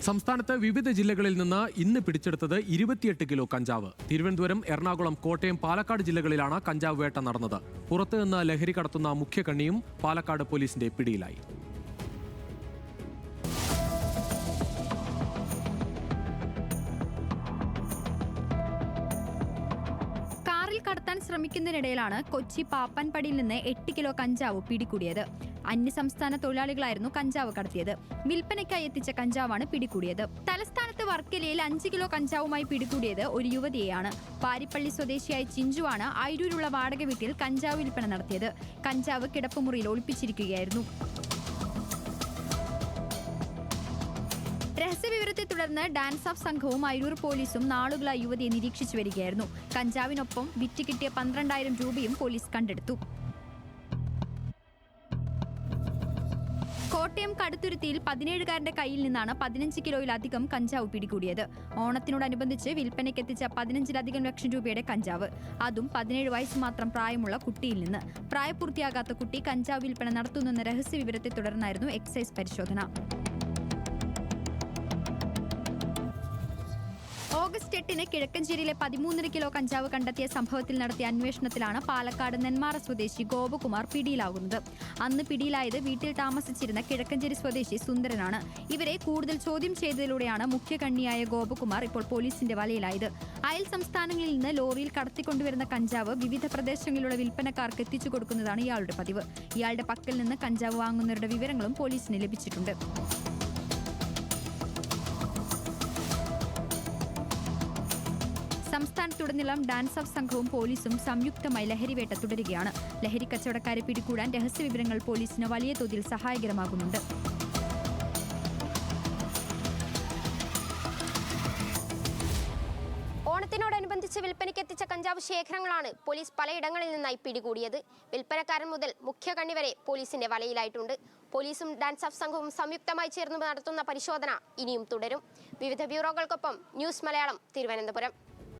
സംസ്ഥാനത്ത് വിവിധ ജില്ലകളിൽ നിന്ന് ഇന്ന് പിടിച്ചെടുത്തത് 28 കിലോ കഞ്ചാവ്. തിരുവനന്തപുരം, എറണാകുളം, കോട്ടയം, പാലക്കാട് ജില്ലകളിലാണ് കഞ്ചാവ് വേട്ട നടന്നത്. പുറത്തുനിന്ന് ലഹരി കടത്തുന്ന മുഖ്യ കണ്ണിയും പാലക്കാട് പോലീസിന്റെ പിടിയിലായി. കടത്താൻ ശ്രമിക്കുന്നതിനിടയിലാണ് കൊച്ചി പാപ്പാൻപടിയിൽ നിന്ന് 8 കിലോ കഞ്ചാവ് പിടികൂടിയത്. അന്യസംസ്ഥാന തൊഴിലാളികളായിരുന്നു കഞ്ചാവ് കടത്തിയത്. വിൽപ്പനയ്ക്കായി എത്തിച്ച കഞ്ചാവാണ് പിടികൂടിയത്. തലസ്ഥാനത്ത് വർക്കലയിൽ 5 കിലോ കഞ്ചാവുമായി പിടികൂടിയത് ഒരു യുവതിയെയാണ്. പാരിപ്പള്ളി സ്വദേശിയായ ചിഞ്ചുവാണ് അയിരൂരുള്ള വാടക വീട്ടിൽ കഞ്ചാവ് വിൽപ്പന നടത്തിയത്. കഞ്ചാവ് കിടപ്പുമുറിയിൽ ഒളിപ്പിച്ചിരിക്കുകയായിരുന്നു. രഹസ്യവിവരത്തെ തുടർന്ന് ഡാൻസ് ഓഫ് സംഘവും അയിരൂർ പോലീസും നാളുകളായി യുവതിയെ നിരീക്ഷിച്ചു വരികയായിരുന്നു. കഞ്ചാവിനൊപ്പം വിറ്റ് കിട്ടിയ 12,000 രൂപയും പോലീസ് കണ്ടെടുത്തു. കോട്ടയം കടുത്തുരുത്തിയിൽ 17കാരന്റെ കയ്യിൽ നിന്നാണ് 15 കിലോയിലധികം കഞ്ചാവ് പിടികൂടിയത്. ഓണത്തിനോടനുബന്ധിച്ച് വിൽപ്പനയ്ക്കെത്തിച്ച 15-ലധികം ലക്ഷം രൂപയുടെ കഞ്ചാവ്, അതും 17 വയസ്സ് മാത്രം പ്രായമുള്ള കുട്ടിയിൽ നിന്ന്. പ്രായപൂർത്തിയാകാത്ത കുട്ടി കഞ്ചാവ് വിൽപ്പന നടത്തുന്നെന്ന രഹസ്യവിവരത്തെ തുടർന്നായിരുന്നു എക്സൈസ് പരിശോധന. ഓഗസ്റ്റ് 8-ന് കിഴക്കഞ്ചേരിയിലെ 13.5 കിലോ കഞ്ചാവ് കണ്ടെത്തിയ സംഭവത്തിൽ നടത്തിയ അന്വേഷണത്തിലാണ് പാലക്കാട് നെന്മാറ സ്വദേശി ഗോപകുമാർ പിടിയിലാകുന്നത്. അന്ന് പിടിയിലായത് വീട്ടിൽ താമസിച്ചിരുന്ന കിഴക്കഞ്ചേരി സ്വദേശി സുന്ദരനാണ്. ഇവരെ കൂടുതൽ ചോദ്യം ചെയ്തതിലൂടെയാണ് മുഖ്യ കണ്ണിയായ ഗോപകുമാർ ഇപ്പോൾ പോലീസിന്റെ വലയിലായത്. അയൽ സംസ്ഥാനങ്ങളിൽ നിന്ന് ലോറിയിൽ കടത്തിക്കൊണ്ടുവരുന്ന കഞ്ചാവ് വിവിധ പ്രദേശങ്ങളിലുള്ള വിൽപ്പനക്കാർക്ക് എത്തിച്ചു കൊടുക്കുന്നതാണ് ഇയാളുടെ പതിവ്. ഇയാളുടെ പക്കൽ നിന്ന് കഞ്ചാവ് വാങ്ങുന്നവരുടെ വിവരങ്ങളും പോലീസിന് ലഭിച്ചിട്ടുണ്ട്. സംസ്ഥാനത്തുടനീളം ഡാൻസ് ഓഫ് സംഘവും പോലീസും സംയുക്തമായി ലഹരിവേട്ട തുടരുകയാണ്. ലഹരി കച്ചവടക്കാരെ പിടികൂടാൻ രഹസ്യവിവരങ്ങൾ പോലീസിന് വലിയ തോതിൽ സഹായകരമാകുന്നുണ്ട്. ഓണത്തിനോടനുബന്ധിച്ച് വിൽപ്പനയ്ക്കെത്തിച്ച കഞ്ചാവ് ശേഖരങ്ങളാണ് പോലീസ് പലയിടങ്ങളിൽ നിന്നായി പിടികൂടിയത്. വിൽപ്പനക്കാരൻ മുതൽ മുഖ്യ കണ്ണി വരെ പോലീസിന്റെ വലയിലായിട്ടുണ്ട്. പോലീസും ഡാൻസ് ഓഫ് സംഘവും സംയുക്തമായി ചേർന്ന് നടത്തുന്ന പരിശോധന ഇനിയും തുടരും. വിവിധ ബ്യൂറോകൾക്കൊപ്പം ന്യൂസ് മലയാളം, തിരുവനന്തപുരം.